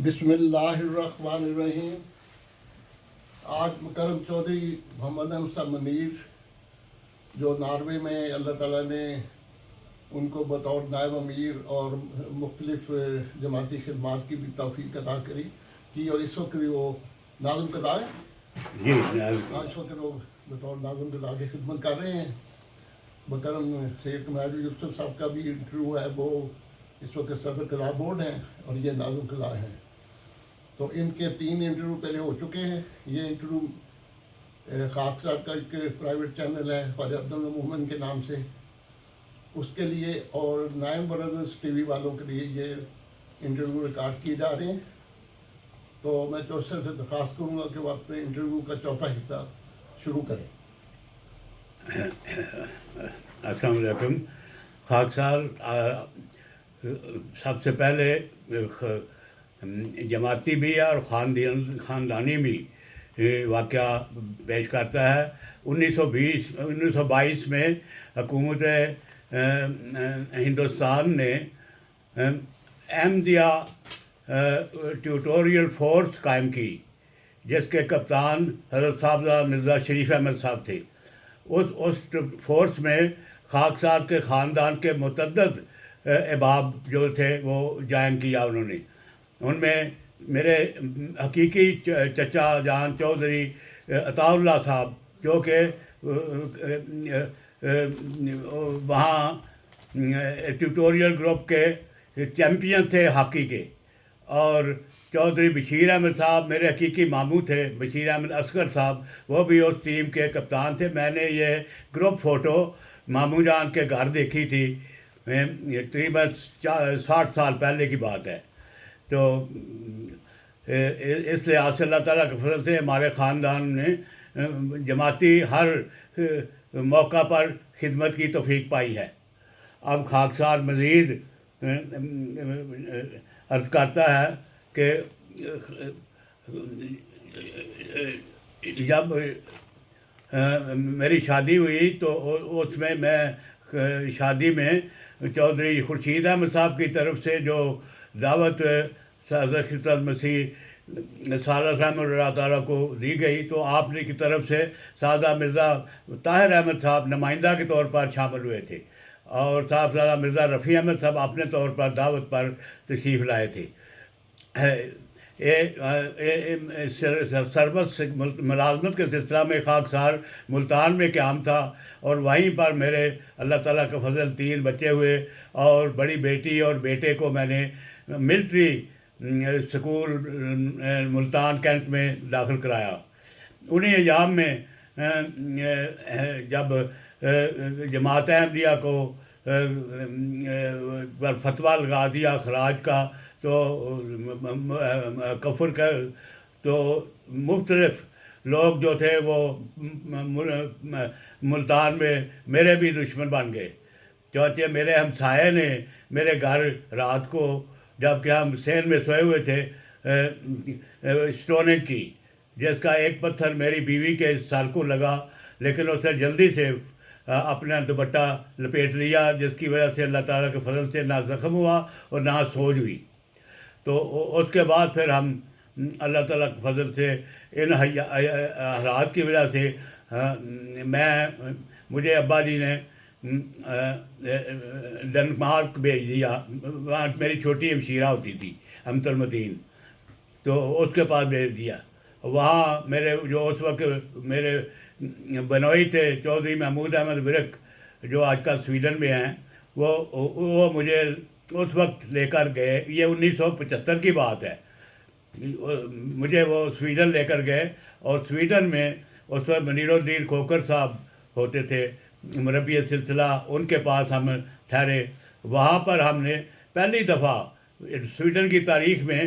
بسم اللہ الرحمن الرحیم۔ آج مکرم چودھری محمد احمد صاحب منیر جو ناروے میں اللہ تعالیٰ نے ان کو بطور نائب امیر اور مختلف جماعتی خدمات کی بھی توفیق عطا کی اور اس وقت وہ ناظم قضا ہے جی اس وقت وہ بطور ناظم قضا کی خدمت کر رہے ہیں۔ مکرم سید کمال یوسف صاحب کا بھی انٹرویو ہے، وہ اس وقت صدر قضا بورڈ ہیں اور یہ ناظم قضا ہیں، تو ان کے 3 انٹرویو پہلے ہو چکے ہیں۔ یہ انٹرویو خاک صاحب کا ایک پرائیویٹ چینل ہے خواجہ عبداللہ مومن کے نام سے، اس کے لیے اور نائم برادرز ٹی وی والوں کے لیے یہ انٹرویو ریکارڈ کیے جا رہے ہیں۔ تو میں چوسر سے درخواست کروں گا کہ وہ اپنے انٹرویو کا چوتھا حصہ شروع کریں۔ السلام علیکم۔ خاک صاحب سب سے پہلے جماعتی بھی ہے اور خاندانی بھی واقعہ پیش کرتا ہے۔ 1922 میں حکومت ہندوستان نے احمدیہ ٹیوٹوریل فورس قائم کی، جس کے کپتان حضرت صاحبزادہ مرزا شریف احمد صاحب تھے۔ اس فورس میں خاک صاحب کے خاندان کے متعدد احباب جو تھے وہ جوائن کیا انہوں نے۔ ان میں میرے حقیقی چچا جان چودھری عطا اللہ صاحب جو کہ وہاں ٹیوٹوریل گروپ کے چیمپئن تھے ہاکی کے، اور چودھری بشیر احمد صاحب میرے حقیقی ماموں تھے، بشیر احمد اصغر صاحب، وہ بھی اس ٹیم کے کپتان تھے۔ میں نے یہ گروپ فوٹو ماموں جان کے گھر دیکھی تھی، تقریباً 60 سال پہلے کی بات ہے۔ تو اس لحاظ سے اللہ تعالیٰ کے فضل سے ہمارے خاندان نے جماعتی ہر موقع پر خدمت کی توفیق پائی ہے۔ اب خاک صاحب مزید عرض کرتا ہے کہ جب میری شادی ہوئی تو اس میں شادی میں چودھری خورشید احمد صاحب کی طرف سے جو دعوت حضرت خضر مسیح سالہ رحمۃ اللہ تعالیٰ کو دی گئی، تو آپ نے کی طرف سے سعادہ مرزا طاہر احمد صاحب نمائندہ کے طور پر شامل ہوئے تھے، اور صاحبزادہ مرزا رفیع احمد صاحب اپنے طور پر دعوت پر تشریف لائے تھے۔ سروس ملازمت کے سلسلہ میں خاک سار ملتان میں قیام تھا، اور وہیں پر میرے اللہ تعالیٰ کا فضل 3 بچے ہوئے، اور بڑی بیٹی اور بیٹے کو میں نے ملٹری سکول ملتان کینٹ میں داخل کرایا۔ انہیں ایام میں جب جماعت احمدیہ کو فتویٰ لگا دیا خراج کا، تو کفر کا، تو مختلف لوگ جو تھے وہ ملتان میں میرے بھی دشمن بن گئے۔ چونکہ میرے ہمسائے نے میرے گھر رات کو جب کہ ہم سین میں سوئے ہوئے تھے اسٹوننگ کی، جس کا ایک پتھر میری بیوی کے سر کو لگا، لیکن اس نے جلدی سے اپنا دوپٹہ لپیٹ لیا، جس کی وجہ سے اللہ تعالیٰ کے فضل سے نہ زخم ہوا اور نہ سوج ہوئی۔ تو اس کے بعد پھر ہم اللہ تعالیٰ کے فضل سے ان حالات کی وجہ سے مجھے ابا جی نے ڈنمارک بھیج دیا۔ وہاں میری چھوٹی ہمشیرہ ہوتی تھی امت المدین، تو اس کے پاس بھیج دیا۔ وہاں میرے جو اس وقت میرے بنوئی تھے چودھری محمود احمد ورک، جو آج کل سویڈن میں ہیں، وہ مجھے اس وقت لے کر گئے۔ یہ 1975 کی بات ہے۔ مجھے وہ سویڈن لے کر گئے، اور سویڈن میں اس وقت منیر الدین کھوکر صاحب ہوتے تھے مربی سلسلہ، ان کے پاس ہم ٹھہرے۔ وہاں پر ہم نے پہلی دفعہ سویڈن کی تاریخ میں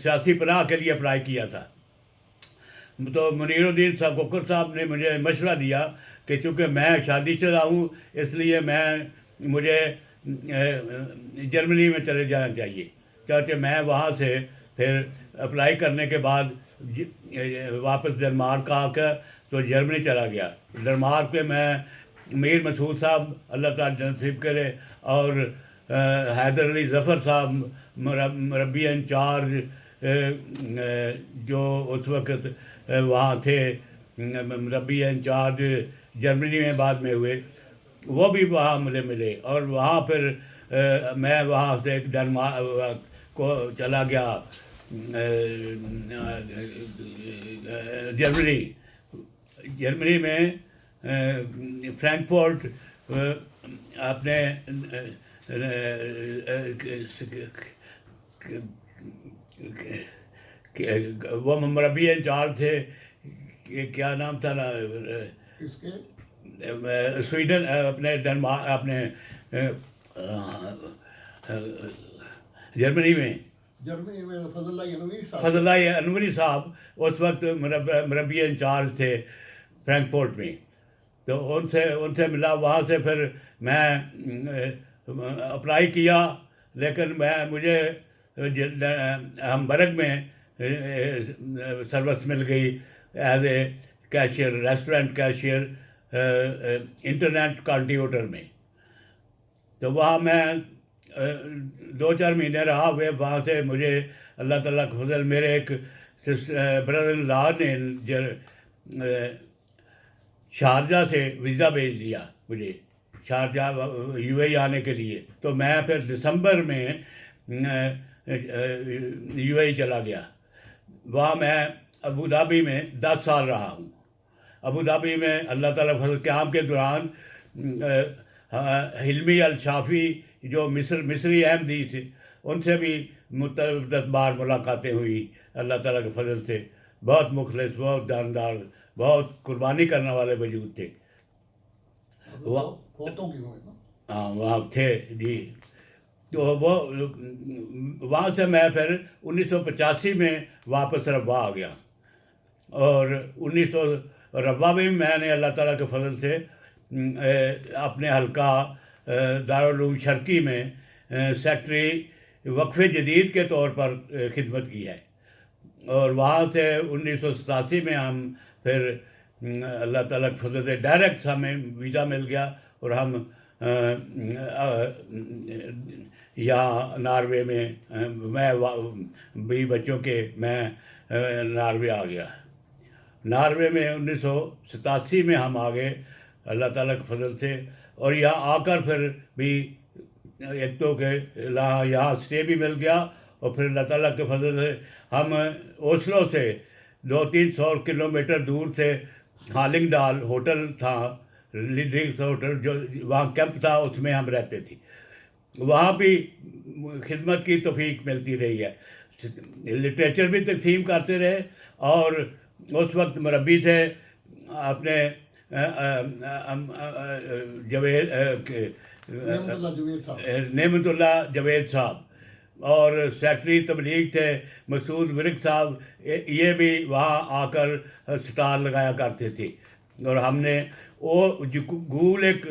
سیاسی پناہ کے لیے اپلائی کیا تھا۔ تو منیر الدین صاحب کھوکر صاحب نے مجھے مشورہ دیا کہ چونکہ میں شادی شدہ ہوں، اس لیے مجھے جرمنی میں چلے جانا چاہیے۔ چاہتے میں وہاں سے پھر اپلائی کرنے کے بعد واپس ڈنمارک آ کر تو جرمنی چلا گیا۔ ڈنمارک میں میر مسعود صاحب اللہ تعالیٰ نصیب کرے، اور حیدر علی ظفر صاحب مربی انچارج جو اس وقت وہاں تھے، مربی انچارج جرمنی میں بعد میں ہوئے، وہ بھی وہاں مجھے ملے، اور وہاں پھر میں وہاں سے ڈنمارک کو چلا گیا، جرمنی میں فرینکفرٹ اپنے وہ مربی انچارج تھے، کیا نام تھا نا، اس کے سویڈن، اپنے ڈنمارک، اپنے جرمنی میں فضل اللہ انوری صاحب. فضل اللہ انوری صاحب اس وقت مربی انچارج تھے فرینکفرٹ میں. تو ان سے ملا، وہاں سے پھر میں اپلائی کیا، لیکن مجھے ہمبرگ میں سروس مل گئی as a cashier, restaurant cashier, internet county hotel میں. تو وہاں میں 2-4 مہینے رہا ہوئے. وہاں سے مجھے اللہ تعالیٰ کا فضل، میرے ایک برادر ان لا نے شارجہ سے ویزا بھیج دیا مجھے، شارجہ یو اے ای آنے کے لیے. تو میں پھر دسمبر میں یو اے ای چلا گیا. وہاں میں ابوظہبی میں 10 سال رہا ہوں. ابوظہبی میں اللہ تعالیٰ فضل قیام کے دوران حلمی الشافی جو مصری احمدی تھے، ان سے بھی متعدد بار ملاقاتیں ہوئی اللہ تعالیٰ کے فضل سے. بہت مخلص، بہت جاندار، بہت قربانی کرنے والے وجود تھے. فوتوں کی ہوئے نا. ہاں وہاں تھے جی. تو وہ وہاں سے میں پھر 1985 میں واپس ربوہ آ گیا، اور 1900 ربوہ میں میں نے اللہ تعالیٰ کے فضل سے اپنے حلقہ دارالعلوم شرقی میں سیکٹری وقف جدید کے طور پر خدمت کی ہے. اور وہاں سے 1987 میں ہم پھر اللہ تعالیٰ کے فضل سے ڈائریکٹ ہمیں ویزا مل گیا، اور ہم یہاں ناروے میں، میں بھی بچوں کے، میں ناروے آ گیا. ناروے میں 1987 میں ہم آ گئے اللہ تعالیٰ کے فضل سے. اور یہاں آ کر پھر بھی ایک تو کہ یہاں اسٹے بھی مل گیا، اور پھر اللہ تعالیٰ کے فضل سے ہم اوسلو سے 200-300 کلومیٹر دور سے ہالنگ ڈال ہوٹل تھا، لیڈنگس ہوٹل، جو وہاں کیمپ تھا، اس میں ہم رہتے تھے. وہاں بھی خدمت کی توفیق ملتی رہی ہے. لٹریچر بھی تقسیم کرتے رہے، اور اس وقت مربی تھے اپنے نعمت اللہ جوید صاحب، اور سیکٹری تبلیغ تھے مسعود ورک صاحب. یہ بھی وہاں آ کر اسٹال لگایا کرتے تھے. اور ہم نے وہ گول ایک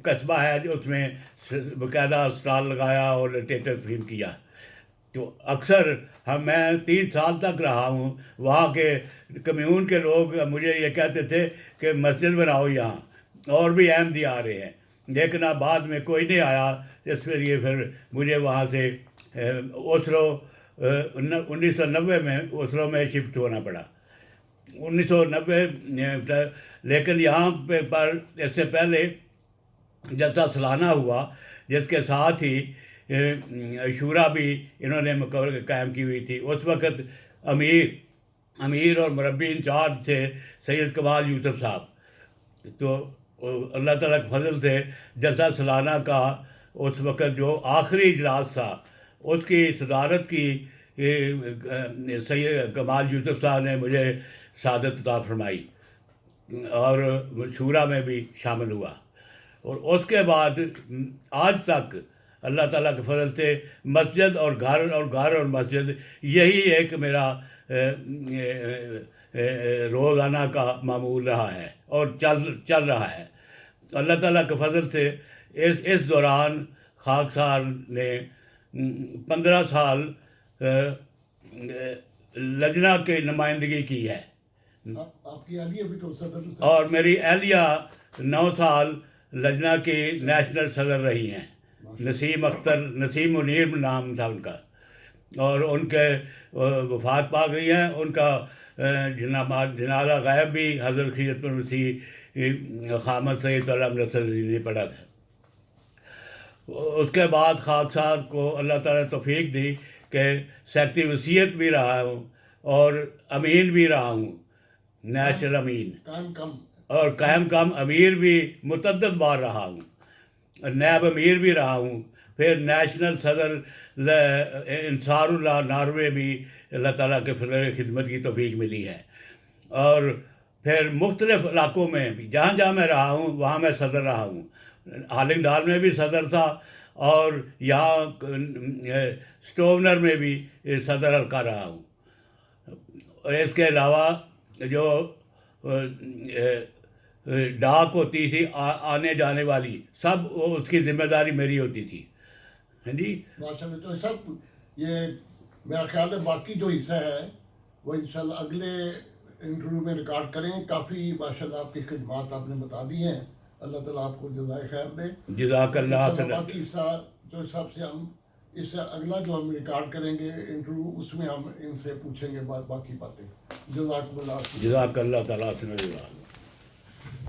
قصبہ ہے جو اس میں باقاعدہ اسٹال لگایا اور لٹریچر تقسیم کیا. تو اکثر میں 3 سال تک رہا ہوں وہاں کے کمیون کے لوگ مجھے یہ کہتے تھے کہ مسجد بناؤ یہاں، اور بھی احمدی آ رہے ہیں. لیکن اب بعد میں کوئی نہیں آیا، اس لیے پھر مجھے وہاں سے اوسلو 1990 میں اوسلو میں شفٹ ہونا پڑا. 1990. لیکن یہاں پر اس سے پہلے جلسہ سالانہ ہوا، جس کے ساتھ ہی شورا بھی انہوں نے قائم کی ہوئی تھی. اس وقت امیر اور مربی انچارج تھے سید کمال یوسف صاحب. تو اللہ تعالیٰ کے فضل سے جلسہ سالانہ کا اس وقت جو آخری اجلاس تھا، اس کی صدارت کی سید کمال یوسف صاحب نے مجھے سعادت عطا فرمائی، اور شورا میں بھی شامل ہوا. اور اس کے بعد آج تک اللہ تعالیٰ کے فضل سے مسجد اور گھر اور مسجد، یہی ایک میرا روزانہ کا معمول رہا ہے اور چل رہا ہے. اللہ تعالیٰ کے فضل سے اس دوران خاکسار نے 15 سال لجنہ کی نمائندگی کی ہے، آپ کی اہلیہ بھی تو صدر، اور میری اہلیہ 9 سال لجنہ کی نیشنل صدر رہی ہیں. نسیم اختر، نسیم منیر نام تھا ان کا، اور ان کے وفات پا گئی ہیں. ان کا جنازہ غائب بھی حضرت خیرت المسیح خامد سید علم نصر نے پڑھا تھا. اس کے بعد خاک سار کو اللہ تعالیٰ نے توفیق دی کہ سیکٹری وصیت بھی رہا ہوں اور امین بھی رہا ہوں، نیشنل امین، قائم کم اور قائم کام امیر بھی متعدد بار رہا ہوں، نیب امیر بھی رہا ہوں، پھر نیشنل صدر انصار اللہ ناروے بھی اللہ تعالیٰ کے فضل خدمت کی توفیق ملی ہے. اور پھر مختلف علاقوں میں بھی جہاں جہاں میں رہا ہوں وہاں میں صدر رہا ہوں. ہالنگ ڈال میں بھی صدر تھا، اور یہاں سٹوونر میں بھی صدر حلقہ رہا ہوں. اس کے علاوہ جو ڈاک ہوتی تھی آنے جانے والی، سب اس کی ذمہ داری میری ہوتی تھی. ہاں جی، ماشاء اللہ. تو سب یہ میرا خیال ہے باقی جو حصہ ہے وہ انشاءاللہ اگلے انٹرویو میں ریکارڈ کریں. کافی ماشاءاللہ آپ کی خدمات آپ نے بتا دی ہیں، اللہ تعالیٰ آپ کو جزائے خیر دے. جزاک اللہ خیر. باقی حصہ جو حساب سے ہم اس سے اگلا جو ہم ریکارڈ کریں گے انٹرویو، اس میں ہم ان سے پوچھیں گے باقی باتیں. جزاک اللہ. جزاک اللہ تعالیٰ سے.